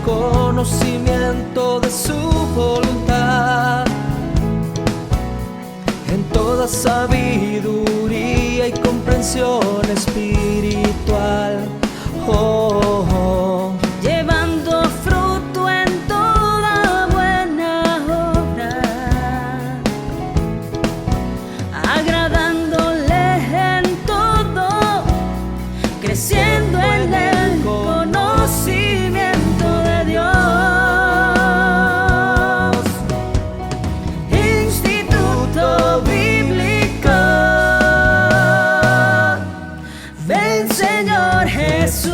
conocimiento de su voluntad, en toda sabiduría y comprensión espiritual. Oh, oh. Llevando fruto en toda buena obra, agradándole en todo, creciendo en el conocimiento de Dios. Instituto Bíblico, ven Señor Jesús.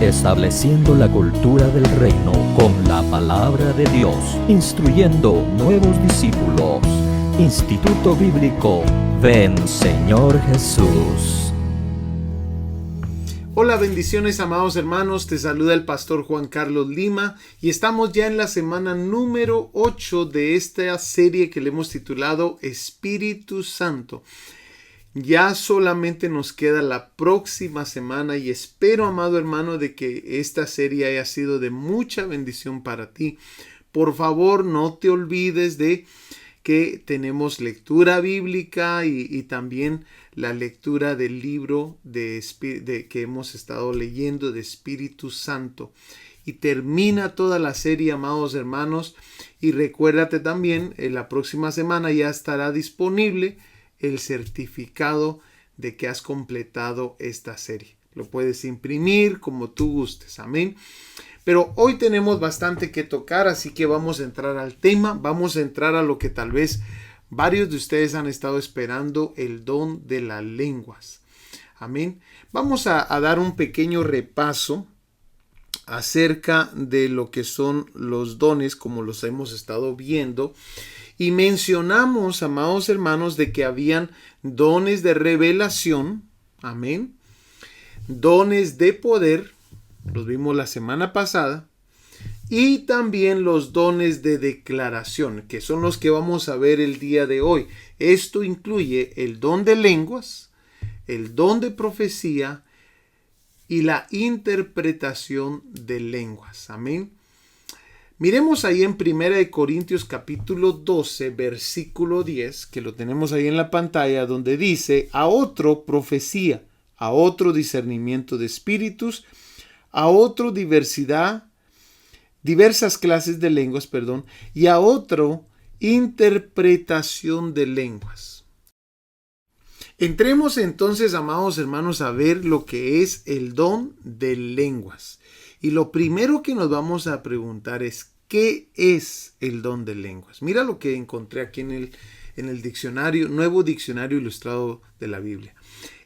Estableciendo la cultura del reino con la palabra de Dios, instruyendo nuevos discípulos. Instituto Bíblico, ven Señor Jesús. Hola, bendiciones amados hermanos, te saluda el pastor Juan Carlos Lima y estamos ya en la semana número 8 de esta serie que le hemos titulado Espíritu Santo. Ya solamente nos queda la próxima semana y espero, amado hermano, de que esta serie haya sido de mucha bendición para ti. Por favor, no te olvides de que tenemos lectura bíblica y también la lectura del libro que hemos estado leyendo de Espíritu Santo. Y termina toda la serie, amados hermanos, y recuérdate también, en la próxima semana ya estará disponible el certificado de que has completado esta serie. Lo puedes imprimir como tú gustes. Amén. Pero hoy tenemos bastante que tocar, así que vamos a entrar al tema. Vamos a entrar a lo que tal vez varios de ustedes han estado esperando, el don de las lenguas. Amén. Vamos a dar un pequeño repaso acerca de lo que son los dones, como los hemos estado viendo. Y mencionamos, amados hermanos, de que habían dones de revelación, amén, dones de poder, los vimos la semana pasada, y también los dones de declaración, que son los que vamos a ver el día de hoy. Esto incluye el don de lenguas, el don de profecía y la interpretación de lenguas, amén. Miremos ahí en 1 Corintios capítulo 12, versículo 10, que lo tenemos ahí en la pantalla, donde dice: a otro profecía, a otro discernimiento de espíritus, a otro diversas clases de lenguas, y a otro interpretación de lenguas. Entremos entonces, amados hermanos, a ver lo que es el don de lenguas. Y lo primero que nos vamos a preguntar es, ¿qué es el don de lenguas? Mira lo que encontré aquí en el diccionario, Nuevo Diccionario Ilustrado de la Biblia.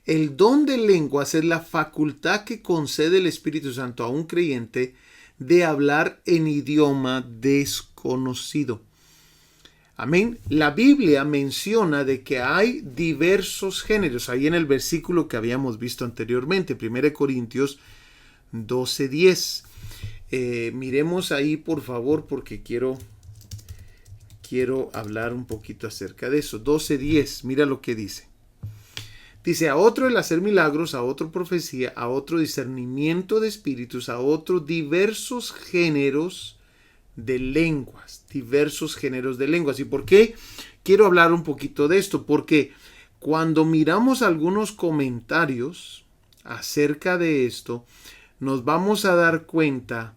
El don de lenguas es la facultad que concede el Espíritu Santo a un creyente de hablar en idioma desconocido. Amén. La Biblia menciona de que hay diversos géneros. Ahí en el versículo que habíamos visto anteriormente, 1 Corintios 12:10. Miremos ahí, por favor, porque quiero hablar un poquito acerca de eso. 12:10, mira lo que dice. Dice: a otro el hacer milagros, a otro profecía, a otro discernimiento de espíritus, a otro diversos géneros de lenguas. Diversos géneros de lenguas. ¿Y por qué quiero hablar un poquito de esto? Porque cuando miramos algunos comentarios acerca de esto, nos vamos a dar cuenta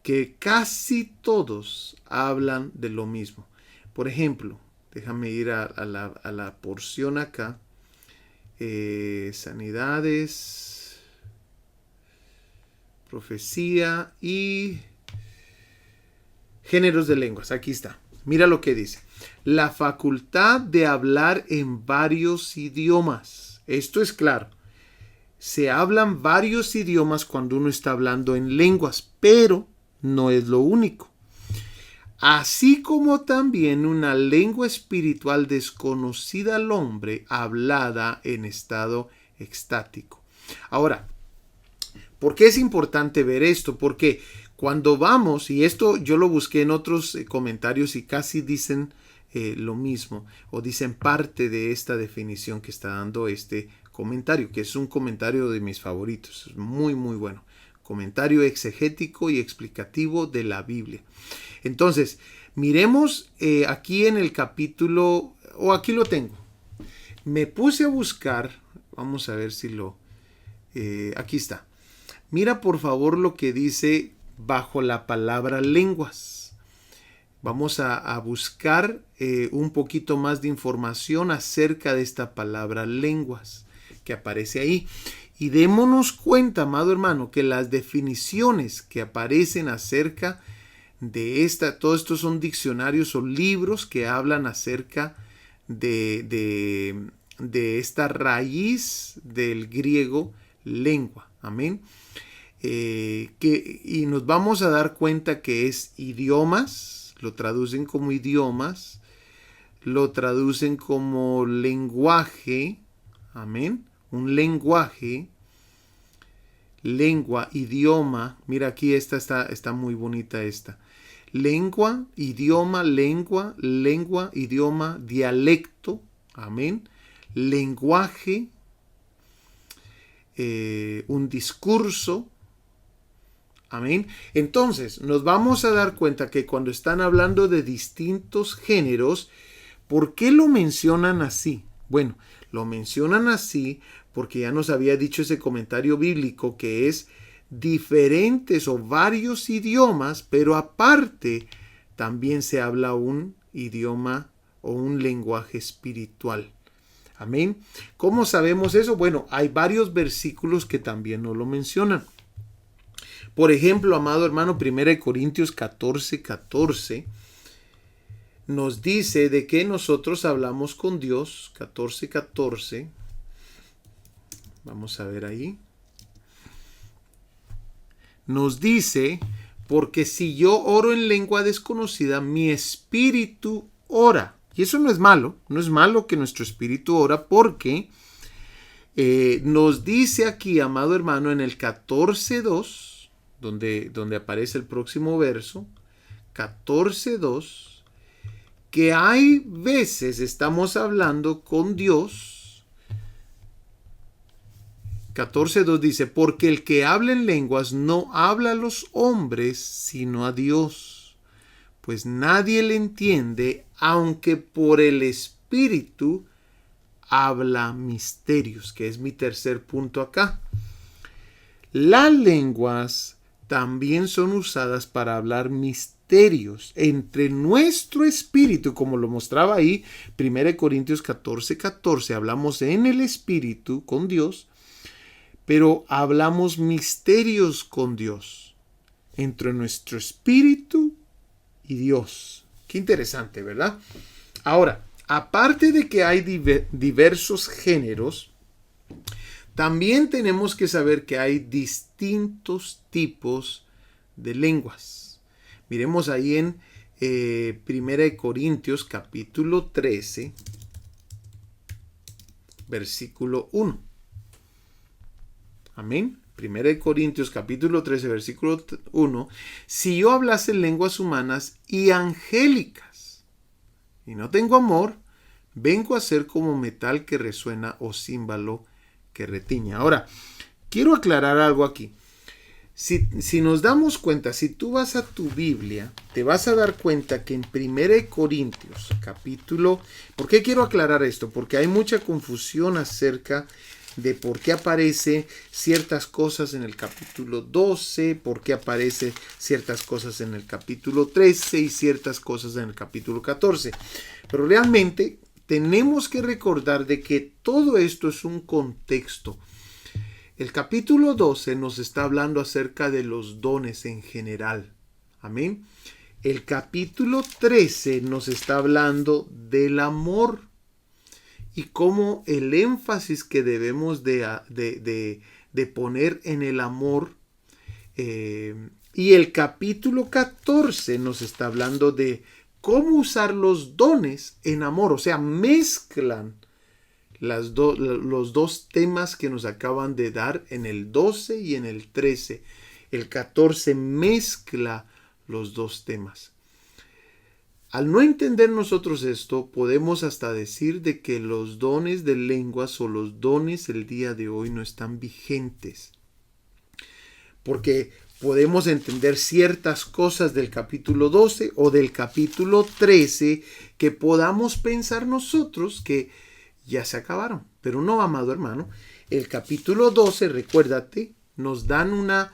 que casi todos hablan de lo mismo. Por ejemplo, déjame ir a la porción acá. Sanidades, profecía y géneros de lenguas. Aquí está. Mira lo que dice. La facultad de hablar en varios idiomas. Esto es claro. Se hablan varios idiomas cuando uno está hablando en lenguas, pero no es lo único. Así como también una lengua espiritual desconocida al hombre, hablada en estado extático. Ahora, ¿por qué es importante ver esto? Porque cuando vamos, y esto yo lo busqué en otros comentarios y casi dicen lo mismo, o dicen parte de esta definición que está dando este comentario, que es un comentario de mis favoritos, es muy muy bueno. Comentario exegético y explicativo de la Biblia. Entonces, miremos aquí en el capítulo, aquí lo tengo. Me puse a buscar, vamos a ver si aquí está. Mira por favor lo que dice bajo la palabra lenguas. Vamos a buscar un poquito más de información acerca de esta palabra lenguas que aparece ahí. Y démonos cuenta, amado hermano, que las definiciones que aparecen acerca de todos estos son diccionarios o libros que hablan acerca de esta raíz del griego lengua. Amén. Y nos vamos a dar cuenta que es idiomas, lo traducen como idiomas, lo traducen como lenguaje, amén, un lenguaje, lengua, idioma, mira aquí esta está muy bonita esta, lengua, idioma, idioma, dialecto, amén, lenguaje, un discurso, amén. Entonces nos vamos a dar cuenta que cuando están hablando de distintos géneros, ¿por qué lo mencionan así? Bueno, lo mencionan así porque ya nos había dicho ese comentario bíblico que es diferentes o varios idiomas, pero aparte también se habla un idioma o un lenguaje espiritual. Amén. ¿Cómo sabemos eso? Bueno, hay varios versículos que también nos lo mencionan. Por ejemplo, amado hermano, 1 Corintios 14:14 nos dice de que nosotros hablamos con Dios. 14:14. Vamos a ver ahí. Nos dice, porque si yo oro en lengua desconocida, mi espíritu ora. Y eso no es malo que nuestro espíritu ora porque nos dice aquí, amado hermano, en el 14:2, donde aparece el próximo verso, 14:2, que hay veces estamos hablando con Dios. 14:2 dice, porque el que habla en lenguas no habla a los hombres, sino a Dios, pues nadie le entiende, aunque por el Espíritu habla misterios, que es mi tercer punto acá. Las lenguas también son usadas para hablar misterios entre nuestro espíritu, como lo mostraba ahí, 1 Corintios 14:14, hablamos en el espíritu con Dios, pero hablamos misterios con Dios, entre nuestro espíritu y Dios. Qué interesante, ¿verdad? Ahora, aparte de que hay diversos géneros, también tenemos que saber que hay distintos tipos de lenguas. Miremos ahí en 1 Corintios capítulo 13, versículo 1. Amén. 1 Corintios capítulo 13, versículo 1. Si yo hablase lenguas humanas y angélicas y no tengo amor, vengo a ser como metal que resuena o címbalo que retiña. Ahora, quiero aclarar algo aquí. Si nos damos cuenta, si tú vas a tu Biblia, te vas a dar cuenta que en 1 Corintios capítulo... ¿Por qué quiero aclarar esto? Porque hay mucha confusión acerca de por qué aparece ciertas cosas en el capítulo 12, por qué aparece ciertas cosas en el capítulo 13 y ciertas cosas en el capítulo 14. Pero realmente tenemos que recordar de que todo esto es un contexto. El capítulo 12 nos está hablando acerca de los dones en general. Amén. El capítulo 13 nos está hablando del amor y cómo el énfasis que debemos de poner en el amor. Y el capítulo 14 nos está hablando de cómo usar los dones en amor. O sea, mezclan los dos temas que nos acaban de dar en el 12 y en el 13. El 14 mezcla los dos temas. Al no entender nosotros esto, podemos hasta decir de que los dones de lenguas o los dones el día de hoy no están vigentes. Porque podemos entender ciertas cosas del capítulo 12 o del capítulo 13 que podamos pensar nosotros que ya se acabaron. Pero no, amado hermano, el capítulo 12, recuérdate, nos dan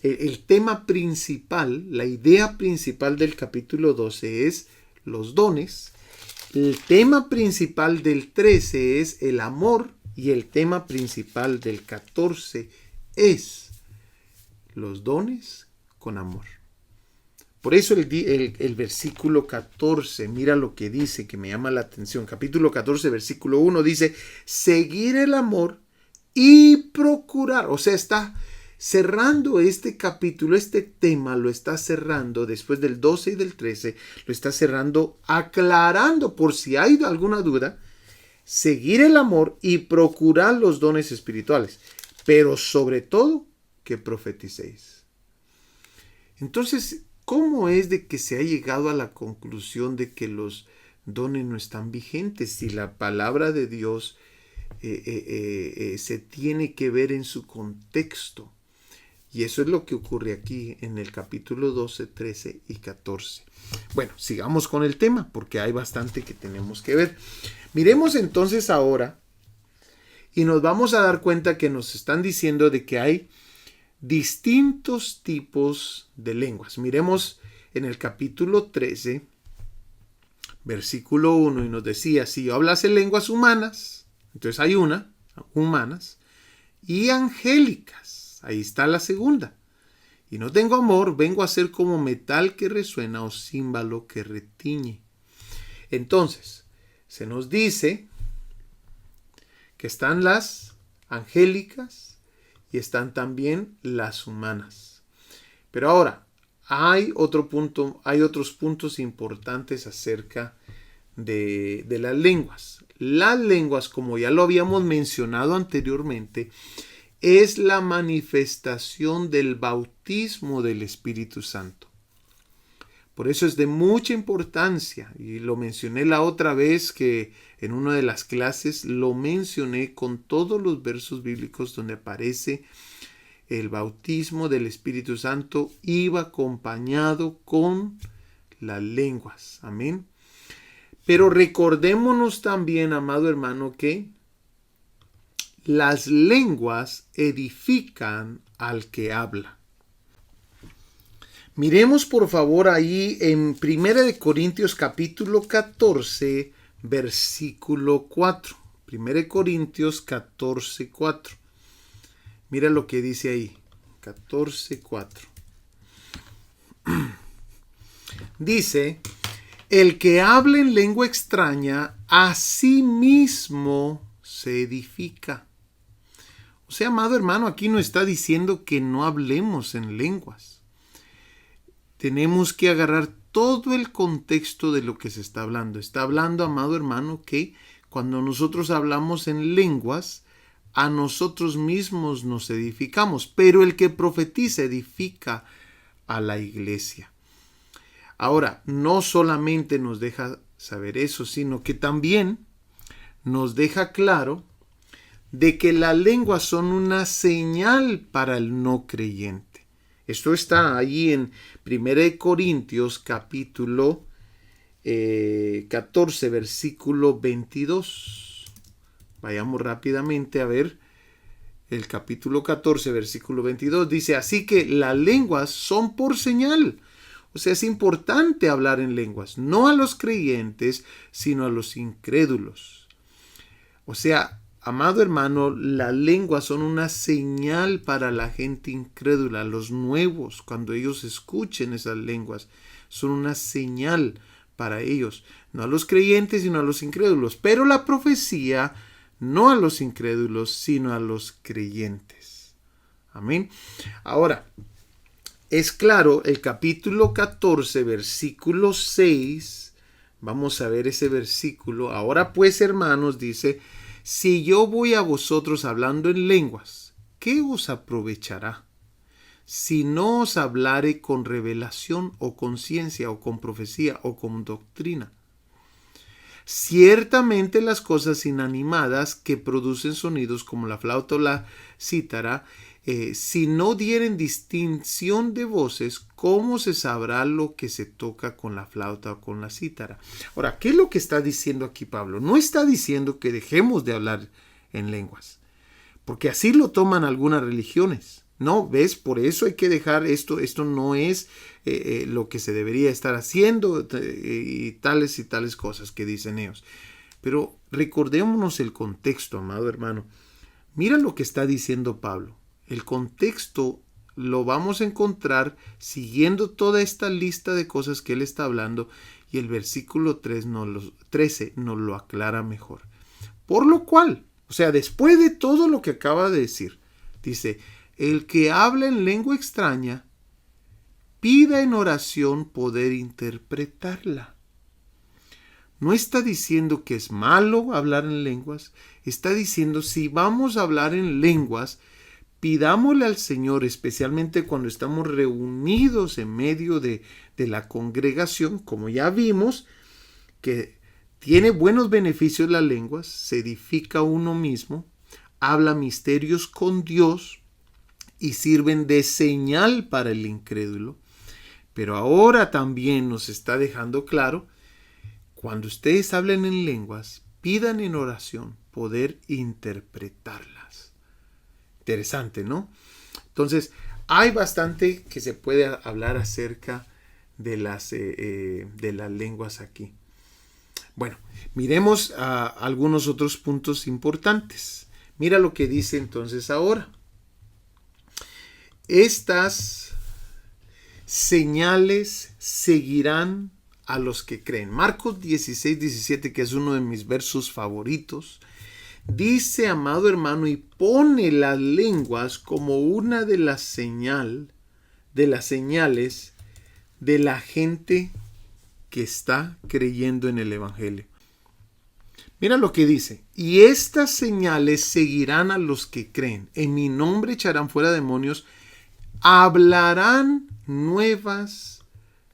el tema principal, la idea principal del capítulo 12 es los dones. El tema principal del 13 es el amor y el tema principal del 14 es los dones con amor. Por eso el versículo 14, mira lo que dice, que me llama la atención. Capítulo 14, versículo 1 dice, seguir el amor y procurar. O sea, está cerrando este capítulo, este tema lo está cerrando después del 12 y del 13, lo está cerrando aclarando por si hay alguna duda, seguir el amor y procurar los dones espirituales, pero sobre todo que profeticéis. Entonces, ¿cómo es de que se ha llegado a la conclusión de que los dones no están vigentes si la palabra de Dios se tiene que ver en su contexto? Y eso es lo que ocurre aquí en el capítulo 12, 13 y 14. Bueno, sigamos con el tema porque hay bastante que tenemos que ver. Miremos entonces ahora y nos vamos a dar cuenta que nos están diciendo de que hay distintos tipos de lenguas. Miremos en el capítulo 13, versículo 1 y nos decía, si yo hablase lenguas humanas, entonces hay humanas y angélicas. Ahí está la segunda. Y no tengo amor, vengo a ser como metal que resuena o címbalo que retiñe. Entonces, se nos dice que están las angélicas y están también las humanas. Pero ahora, hay otros puntos importantes acerca de las lenguas. Las lenguas, como ya lo habíamos mencionado anteriormente, es la manifestación del bautismo del Espíritu Santo. Por eso es de mucha importancia, y lo mencioné la otra vez que en una de las clases lo mencioné con todos los versos bíblicos donde aparece el bautismo del Espíritu Santo iba acompañado con las lenguas. Amén. Pero recordémonos también, amado hermano, que las lenguas edifican al que habla. Miremos por favor ahí en 1 Corintios capítulo 14, versículo 4. 1 Corintios 14, 4. Mira lo que dice ahí. 14, 4. Dice, el que hable en lengua extraña, a sí mismo se edifica. O sea, amado hermano, aquí no está diciendo que no hablemos en lenguas. Tenemos que agarrar todo el contexto de lo que se está hablando. Está hablando, amado hermano, que cuando nosotros hablamos en lenguas, a nosotros mismos nos edificamos, pero el que profetiza edifica a la iglesia. Ahora, no solamente nos deja saber eso, sino que también nos deja claro de que las lenguas son una señal para el no creyente. Esto está ahí en 1 Corintios capítulo 14, versículo 22. Vayamos rápidamente a ver el capítulo 14, versículo 22. Dice, así que las lenguas son por señal. O sea, es importante hablar en lenguas, no a los creyentes, sino a los incrédulos. O sea, amado hermano, las lenguas son una señal para la gente incrédula, los nuevos, cuando ellos escuchen esas lenguas, son una señal para ellos, no a los creyentes, sino a los incrédulos. Pero la profecía, no a los incrédulos, sino a los creyentes. Amén. Ahora, es claro, el capítulo 14, versículo 6, vamos a ver ese versículo. Ahora pues, hermanos, dice, si yo voy a vosotros hablando en lenguas, ¿qué os aprovechará? si no os hablare con revelación o con ciencia o con profecía o con doctrina. Ciertamente las cosas inanimadas que producen sonidos como la flauta o la cítara, si no dieren distinción de voces, ¿cómo se sabrá lo que se toca con la flauta o con la cítara? Ahora, ¿qué es lo que está diciendo aquí Pablo? No está diciendo que dejemos de hablar en lenguas, porque así lo toman algunas religiones. No, ¿ves? Por eso hay que dejar esto no es lo que se debería estar haciendo y tales cosas que dicen ellos. Pero recordémonos el contexto, amado hermano. Mira lo que está diciendo Pablo. El contexto lo vamos a encontrar siguiendo toda esta lista de cosas que él está hablando, y el versículo 13 nos lo aclara mejor. Por lo cual, o sea, después de todo lo que acaba de decir, dice: el que habla en lengua extraña, pida en oración poder interpretarla. No está diciendo que es malo hablar en lenguas, está diciendo si vamos a hablar en lenguas, pidámosle al Señor, especialmente cuando estamos reunidos en medio de la congregación, como ya vimos, que tiene buenos beneficios las lenguas, se edifica uno mismo, habla misterios con Dios y sirven de señal para el incrédulo. Pero ahora también nos está dejando claro, cuando ustedes hablen en lenguas, pidan en oración poder interpretarlas. Interesante, ¿no? Entonces, hay bastante que se puede hablar acerca de las lenguas aquí. Bueno, miremos algunos otros puntos importantes. Mira lo que dice entonces ahora. Estas señales seguirán a los que creen. Marcos 16:17, que es uno de mis versos favoritos, dice, amado hermano, y pone las lenguas como una de las señales de la gente que está creyendo en el evangelio. Mira lo que dice: y estas señales seguirán a los que creen. En mi nombre echarán fuera demonios, hablarán nuevas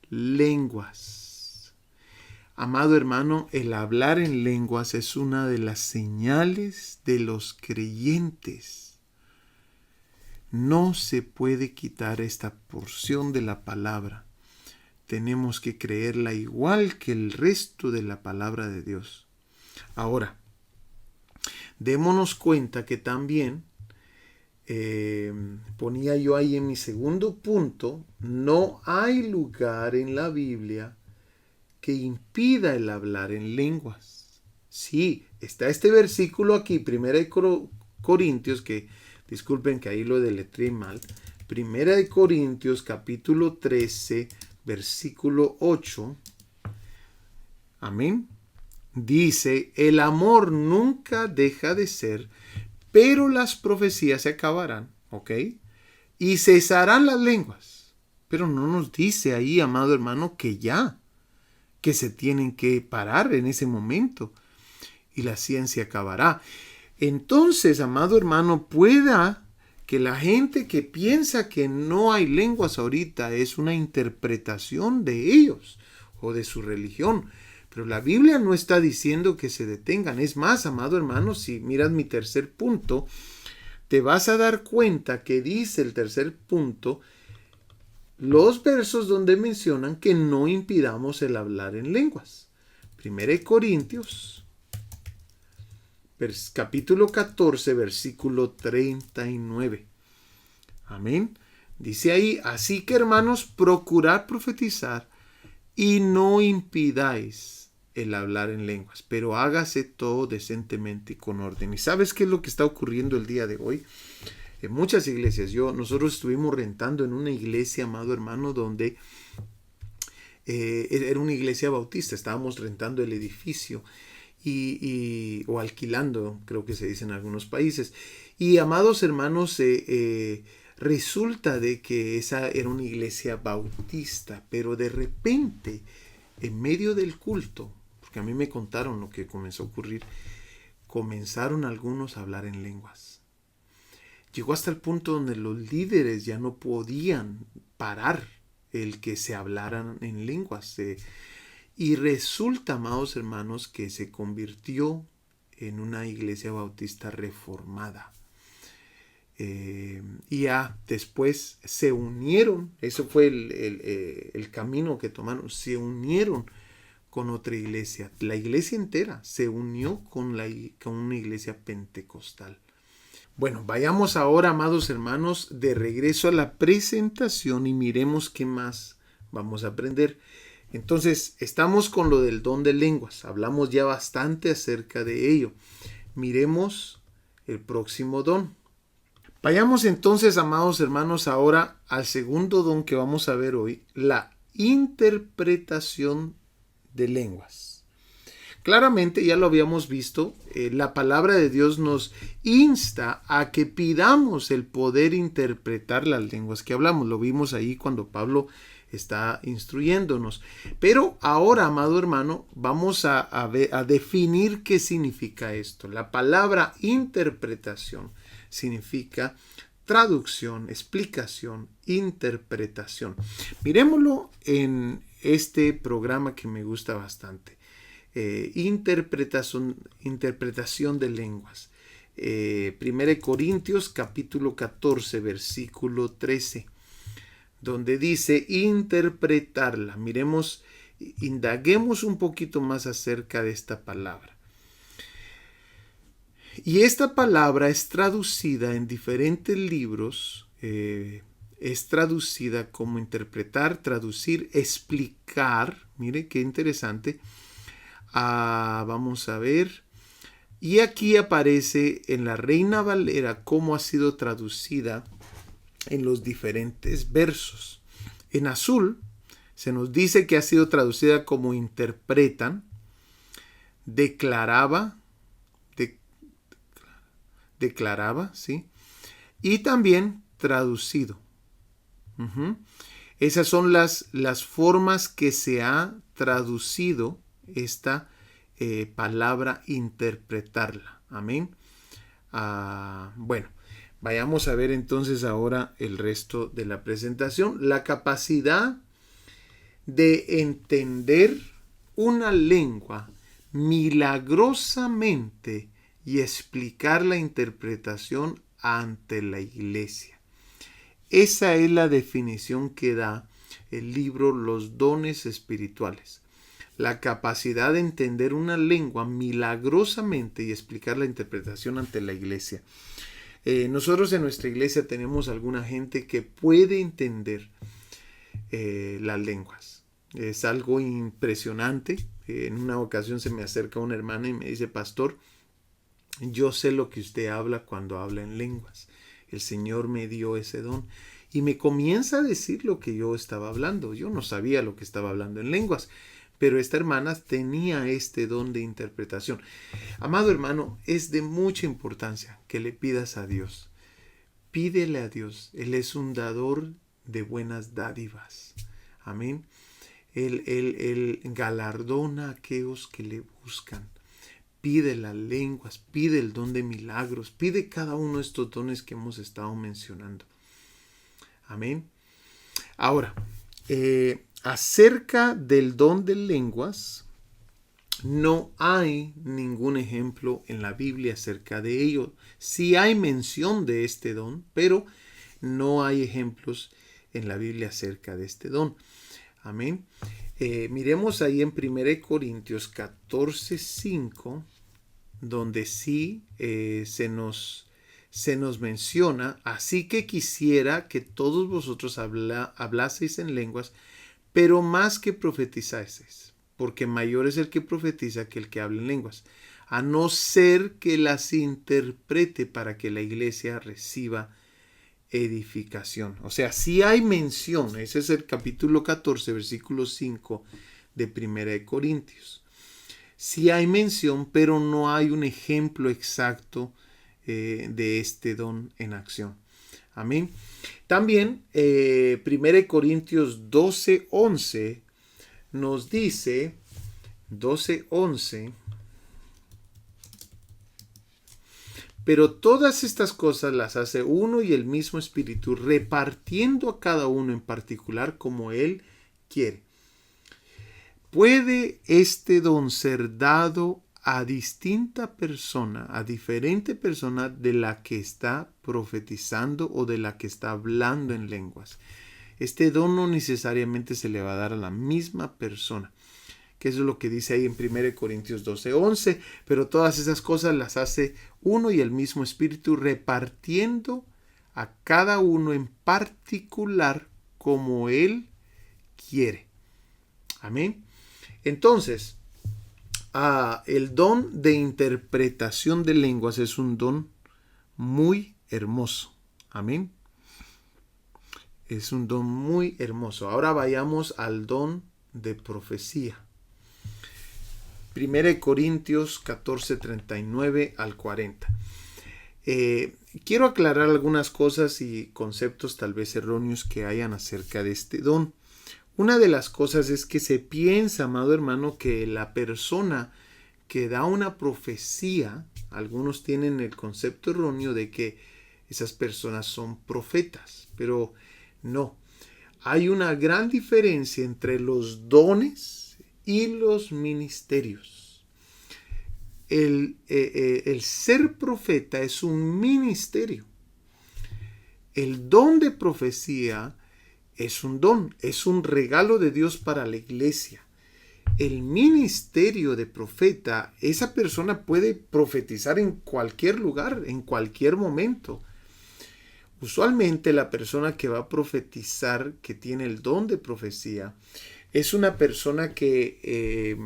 lenguas. Amado hermano, el hablar en lenguas es una de las señales de los creyentes. No se puede quitar esta porción de la palabra. Tenemos que creerla igual que el resto de la palabra de Dios. Ahora, démonos cuenta que también ponía yo ahí en mi segundo punto, no hay lugar en la Biblia que impida el hablar en lenguas. Sí, está este versículo aquí, 1 Corintios, que disculpen que ahí lo deletré mal, 1 Corintios capítulo 13, versículo 8, amén, dice: el amor nunca deja de ser, pero las profecías se acabarán, ¿ok? Y cesarán las lenguas. Pero no nos dice ahí, amado hermano, que se tienen que parar en ese momento y la ciencia acabará. Entonces, amado hermano, pueda que la gente que piensa que no hay lenguas ahorita es una interpretación de ellos o de su religión. Pero la Biblia no está diciendo que se detengan. Es más, amado hermano, si miras mi tercer punto, te vas a dar cuenta que dice el tercer punto, los versos donde mencionan que no impidamos el hablar en lenguas. 1 Corintios, capítulo 14, versículo 39. Amén. Dice ahí: así que, hermanos, procurad profetizar y no impidáis el hablar en lenguas, pero hágase todo decentemente y con orden. ¿Y sabes qué es lo que está ocurriendo el día de hoy? En muchas iglesias, nosotros estuvimos rentando en una iglesia, amado hermano, donde era una iglesia bautista. Estábamos rentando el edificio o alquilando, creo que se dice en algunos países. Y, amados hermanos, resulta de que esa era una iglesia bautista, pero de repente, en medio del culto, porque a mí me contaron lo que comenzó a ocurrir, comenzaron algunos a hablar en lenguas. Llegó hasta el punto donde los líderes ya no podían parar el que se hablaran en lenguas. Y resulta, amados hermanos, que se convirtió en una iglesia bautista reformada. Y ya después se unieron, eso fue el camino que tomaron, se unieron con otra iglesia. La iglesia entera se unió con una iglesia pentecostal. Bueno, vayamos ahora, amados hermanos, de regreso a la presentación y miremos qué más vamos a aprender. Entonces, estamos con lo del don de lenguas. Hablamos ya bastante acerca de ello. Miremos el próximo don. Vayamos entonces, amados hermanos, ahora al segundo don que vamos a ver hoy, la interpretación de lenguas. Claramente, ya lo habíamos visto, la palabra de Dios nos insta a que pidamos el poder interpretar las lenguas que hablamos. Lo vimos ahí cuando Pablo está instruyéndonos. Pero ahora, amado hermano, vamos a definir qué significa esto. La palabra interpretación significa traducción, explicación, interpretación. Miremoslo en este programa que me gusta bastante. Interpretación de lenguas. 1 Corintios capítulo 14 versículo 13, donde dice interpretarla. Miremos, indaguemos un poquito más acerca de esta palabra. Y esta palabra es traducida en diferentes libros, es traducida como interpretar, traducir, explicar. Mire qué interesante. Vamos a ver. Y aquí aparece en la Reina Valera cómo ha sido traducida en los diferentes versos. En azul se nos dice que ha sido traducida como interpretan, declaraba, ¿sí? Y también traducido. Esas son las formas que se ha traducido esta palabra interpretarla. Amén. Bueno, vayamos a ver entonces ahora el resto de la presentación. La capacidad de entender una lengua milagrosamente y explicar la interpretación ante la iglesia. Esa es la definición que da el libro Los Dones Espirituales. La capacidad de entender una lengua milagrosamente y explicar la interpretación ante la iglesia. Nosotros en nuestra iglesia tenemos alguna gente que puede entender las lenguas. Es algo impresionante. En una ocasión se me acerca una hermana y me dice: pastor, yo sé lo que usted habla cuando habla en lenguas. El Señor me dio ese don. Y me comienza a decir lo que yo estaba hablando. Yo no sabía lo que estaba hablando en lenguas. Pero esta hermana tenía este don de interpretación. Amado hermano, es de mucha importancia que le pidas a Dios. Pídele a Dios. Él es un dador de buenas dádivas. Amén. Él galardona a aquellos que le buscan. Pide las lenguas, pide el don de milagros, pide cada uno de estos dones que hemos estado mencionando. Amén. Ahora, acerca del don de lenguas, no hay ningún ejemplo en la Biblia acerca de ello. Sí hay mención de este don, pero no hay ejemplos en la Biblia acerca de este don. Amén. Miremos ahí en 1 Corintios 14, 5, donde sí se nos menciona: así que quisiera que todos vosotros hablaseis en lenguas, pero más que profetizaseis, porque mayor es el que profetiza que el que habla en lenguas, a no ser que las interprete para que la iglesia reciba edificación. O sea, sí hay mención. Ese es el capítulo 14, versículo 5 de 1 Corintios. Sí hay mención, pero no hay un ejemplo exacto de este don en acción. Amén. También 1 Corintios 12, 11 nos dice, 12, 11, Pero todas estas cosas las hace uno y el mismo Espíritu, repartiendo a cada uno en particular como Él quiere. ¿Puede este don ser dado a distinta persona, a diferente persona de la que está profetizando o de la que está hablando en lenguas? Este don no necesariamente se le va a dar a la misma persona, que eso es lo que dice ahí en 1 Corintios 12:11, pero todas esas cosas las hace uno y el mismo Espíritu, repartiendo a cada uno en particular como Él quiere. Amén. Entonces, el don de interpretación de lenguas es un don muy hermoso. Amén. Es un don muy hermoso. Ahora vayamos al don de profecía. 1 Corintios 14, 39 al 40. Quiero aclarar algunas cosas y conceptos tal vez erróneos que hayan acerca de este don. Una de las cosas es que se piensa, amado hermano, que la persona que da una profecía, algunos tienen el concepto erróneo de que esas personas son profetas, pero no. Hay una gran diferencia entre los dones y los ministerios. El ser profeta es un ministerio. El don de profecía es un don, es un regalo de Dios para la iglesia. El ministerio de profeta, esa persona puede profetizar en cualquier lugar, en cualquier momento. Usualmente la persona que va a profetizar, que tiene el don de profecía, es una persona que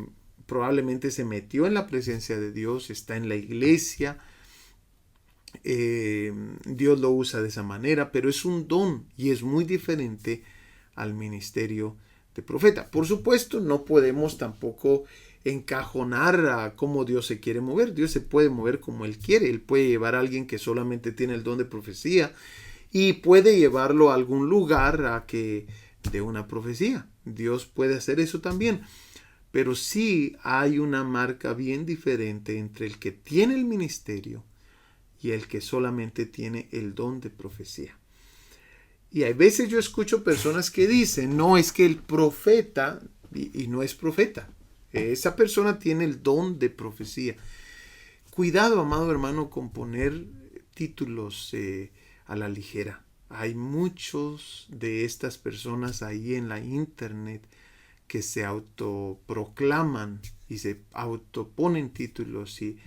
probablemente se metió en la presencia de Dios, está en la iglesia, Dios lo usa de esa manera, pero es un don y es muy diferente al ministerio de profeta. Por supuesto, no podemos tampoco encajonar a cómo Dios se quiere mover. Dios se puede mover como Él quiere. Él puede llevar a alguien que solamente tiene el don de profecía y puede llevarlo a algún lugar a que dé una profecía. Dios puede hacer eso también. Pero sí hay una marca bien diferente entre el que tiene el ministerio y el que solamente tiene el don de profecía. Y a veces yo escucho personas que dicen, no, es que el profeta, y no es profeta, esa persona tiene el don de profecía. Cuidado, amado hermano, con poner títulos a la ligera. Hay muchos de estas personas ahí en la internet que se autoproclaman y se autoponen títulos, y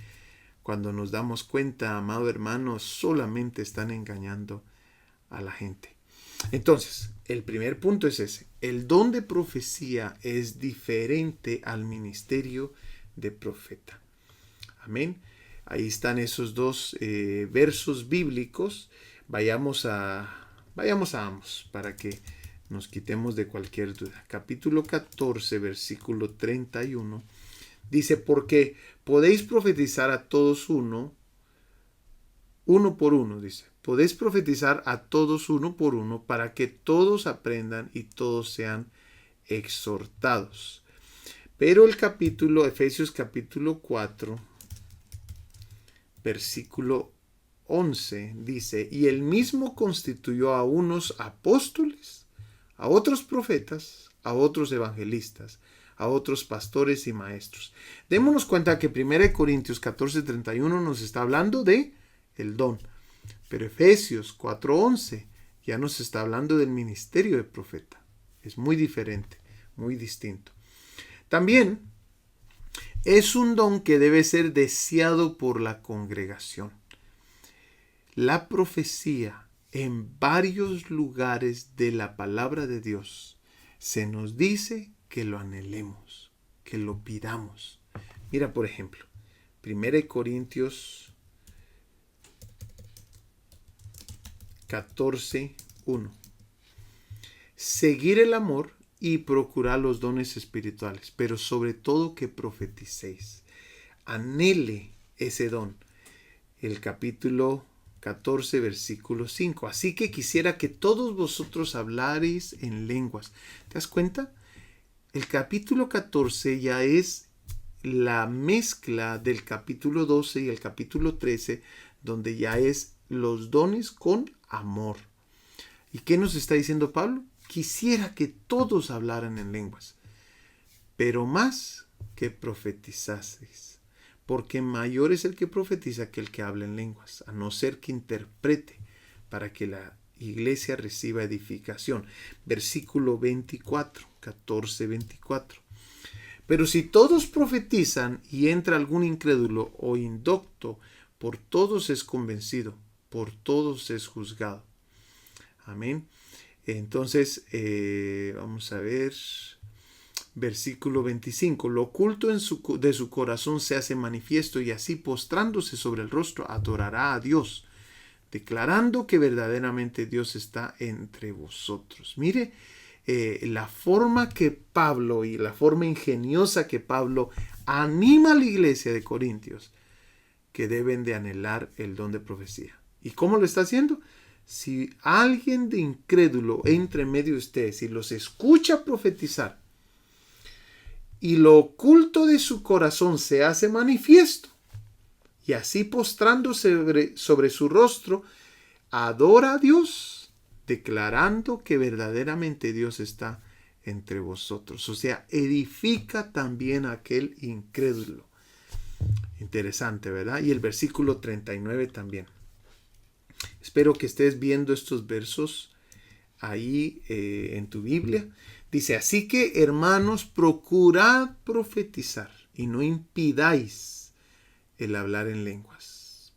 cuando nos damos cuenta, amado hermano, solamente están engañando a la gente. Entonces, el primer punto es ese. El don de profecía es diferente al ministerio de profeta. Amén. Ahí están esos dos versos bíblicos. Vayamos a ambos para que nos quitemos de cualquier duda. Capítulo 14, versículo 31. Dice, porque podéis profetizar a todos uno por uno, dice. Podéis profetizar a todos uno por uno para que todos aprendan y todos sean exhortados. Pero el capítulo, Efesios capítulo 4, versículo 11, dice, y él mismo constituyó a unos apóstoles, a otros profetas, a otros evangelistas, a otros pastores y maestros. Démonos cuenta que 1 Corintios 14:31 nos está hablando de el don. Pero Efesios 4:11 ya nos está hablando del ministerio de profeta. Es muy diferente, muy distinto. También es un don que debe ser deseado por la congregación. La profecía en varios lugares de la palabra de Dios se nos dice que lo anhelemos, que lo pidamos. Mira, por ejemplo, 1 Corintios 14:1. Seguir el amor y procurar los dones espirituales, pero sobre todo que profeticéis. Anhele ese don. El capítulo 14, versículo 5. Así que quisiera que todos vosotros hablareis en lenguas. ¿Te das cuenta? El capítulo 14 ya es la mezcla del capítulo 12 y el capítulo 13, donde ya es los dones con amor. ¿Y qué nos está diciendo Pablo? Quisiera que todos hablaran en lenguas, pero más que profetizaseis, porque mayor es el que profetiza que el que habla en lenguas, a no ser que interprete, para que la iglesia reciba edificación. Versículo 24, 14-24. Pero si todos profetizan y entra algún incrédulo o indocto, por todos es convencido, por todos es juzgado. Amén. Entonces, vamos a ver, versículo 25. Lo oculto de su corazón se hace manifiesto, y así postrándose sobre el rostro adorará a Dios, declarando que verdaderamente Dios está entre vosotros. Mire la forma que Pablo, y la forma ingeniosa que Pablo anima a la iglesia de Corintios, que deben de anhelar el don de profecía. ¿Y cómo lo está haciendo? Si alguien de incrédulo entra en medio de ustedes y los escucha profetizar, y lo oculto de su corazón se hace manifiesto, y así postrándose sobre su rostro, adora a Dios, declarando que verdaderamente Dios está entre vosotros. O sea, edifica también a aquel incrédulo. Interesante, ¿verdad? Y el versículo 39 también. Espero que estés viendo estos versos ahí en tu Biblia. Dice, así que hermanos, procurad profetizar y no impidáis el hablar en lenguas.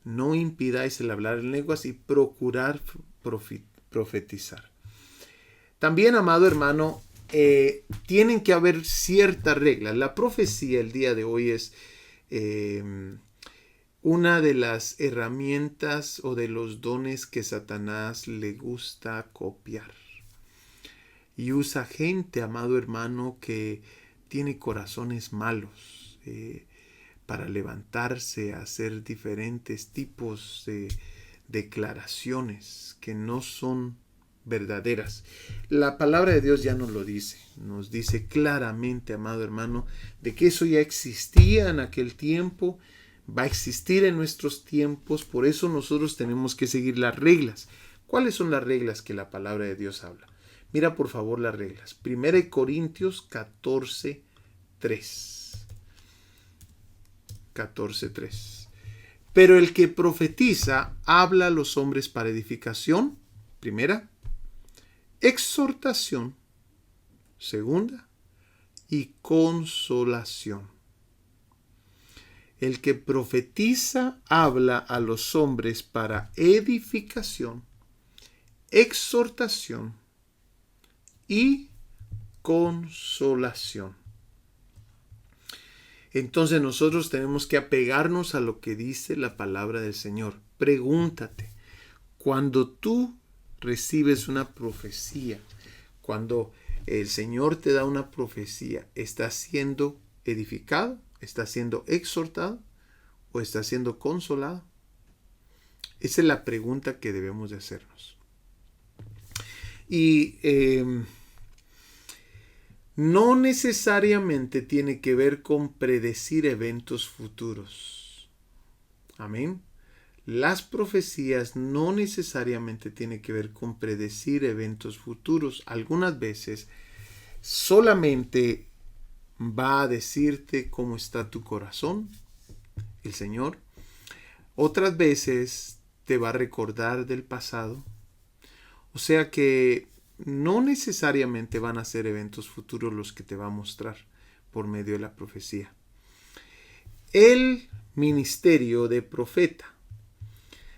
No impidáis el hablar en lenguas y procurar profetizar. También, amado hermano, tienen que haber ciertas reglas. La profecía el día de hoy es una de las herramientas o de los dones que Satanás le gusta copiar. Y usa gente, amado hermano, que tiene corazones malos para levantarse a hacer diferentes tipos de declaraciones que no son verdaderas. La palabra de Dios ya nos lo dice. Nos dice claramente, amado hermano, de que eso ya existía en aquel tiempo, va a existir en nuestros tiempos. Por eso nosotros tenemos que seguir las reglas. ¿Cuáles son las reglas que la palabra de Dios habla? Mira por favor las reglas. 1 Corintios 14:3. 14:3. Pero el que profetiza habla a los hombres para edificación, primera, exhortación, segunda, y consolación. El que profetiza habla a los hombres para edificación, exhortación y consolación. Entonces nosotros tenemos que apegarnos a lo que dice la palabra del Señor. Pregúntate, cuando tú recibes una profecía, cuando el Señor te da una profecía, ¿estás siendo edificado? ¿Está siendo exhortado o está siendo consolado? Esa es la pregunta que debemos de hacernos. Y no necesariamente tiene que ver con predecir eventos futuros. Amén. Las profecías no necesariamente tienen que ver con predecir eventos futuros. Algunas veces solamente va a decirte cómo está tu corazón, el Señor. Otras veces te va a recordar del pasado. O sea que no necesariamente van a ser eventos futuros los que te va a mostrar por medio de la profecía. El ministerio de profeta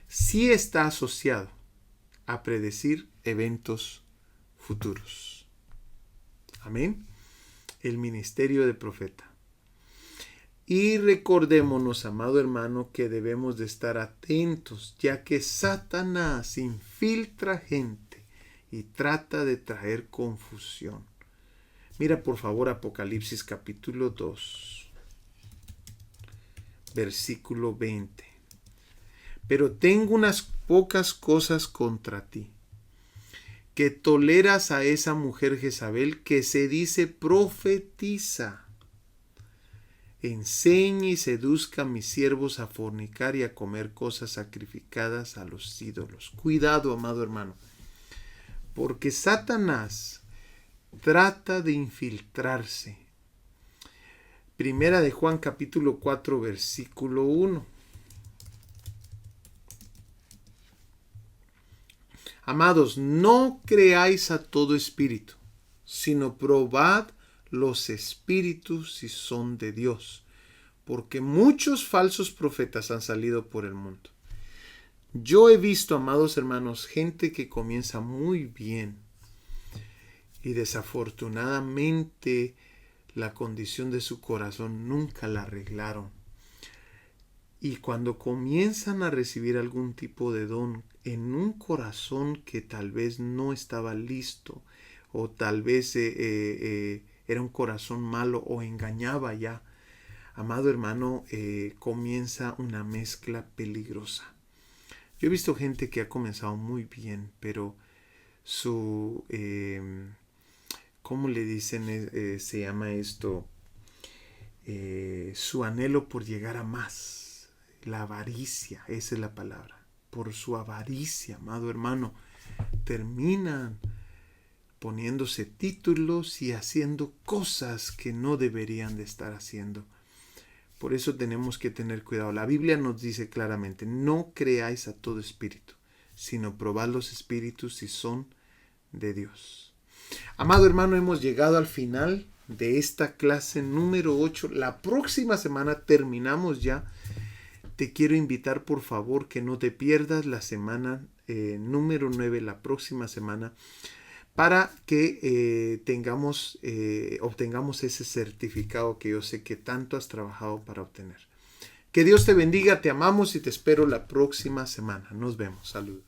sí está asociado a predecir eventos futuros. Amén. El ministerio de profeta. Y recordémonos, amado hermano, que debemos de estar atentos, ya que Satanás infiltra gente y trata de traer confusión. Mira por favor Apocalipsis capítulo 2, versículo 20. Pero tengo unas pocas cosas contra ti, que toleras a esa mujer Jezabel que se dice profetiza. enseñe y seduzca a mis siervos a fornicar y a comer cosas sacrificadas a los ídolos. Cuidado, amado hermano, porque Satanás trata de infiltrarse. Primera de Juan capítulo 4 versículo 1. Amados, no creáis a todo espíritu, sino probad los espíritus si son de Dios, porque muchos falsos profetas han salido por el mundo. Yo he visto, amados hermanos, gente que comienza muy bien y desafortunadamente la condición de su corazón nunca la arreglaron. Y cuando comienzan a recibir algún tipo de don en un corazón que tal vez no estaba listo, o tal vez era un corazón malo o engañaba ya, amado hermano, comienza una mezcla peligrosa. Yo he visto gente que ha comenzado muy bien, pero su, ¿cómo le dicen? Se llama esto, su anhelo por llegar a más. La avaricia, esa es la palabra. Por su avaricia, amado hermano, terminan poniéndose títulos y haciendo cosas que no deberían de estar haciendo. Por eso tenemos que tener cuidado. La Biblia nos dice claramente, no creáis a todo espíritu, sino probad los espíritus si son de Dios. Amado hermano, hemos llegado al final de esta clase número 8. La próxima semana terminamos ya. Te quiero invitar, por favor, que no te pierdas la semana número 9, la próxima semana, para que obtengamos ese certificado que yo sé que tanto has trabajado para obtener. Que Dios te bendiga, te amamos y te espero la próxima semana. Nos vemos. Saludos.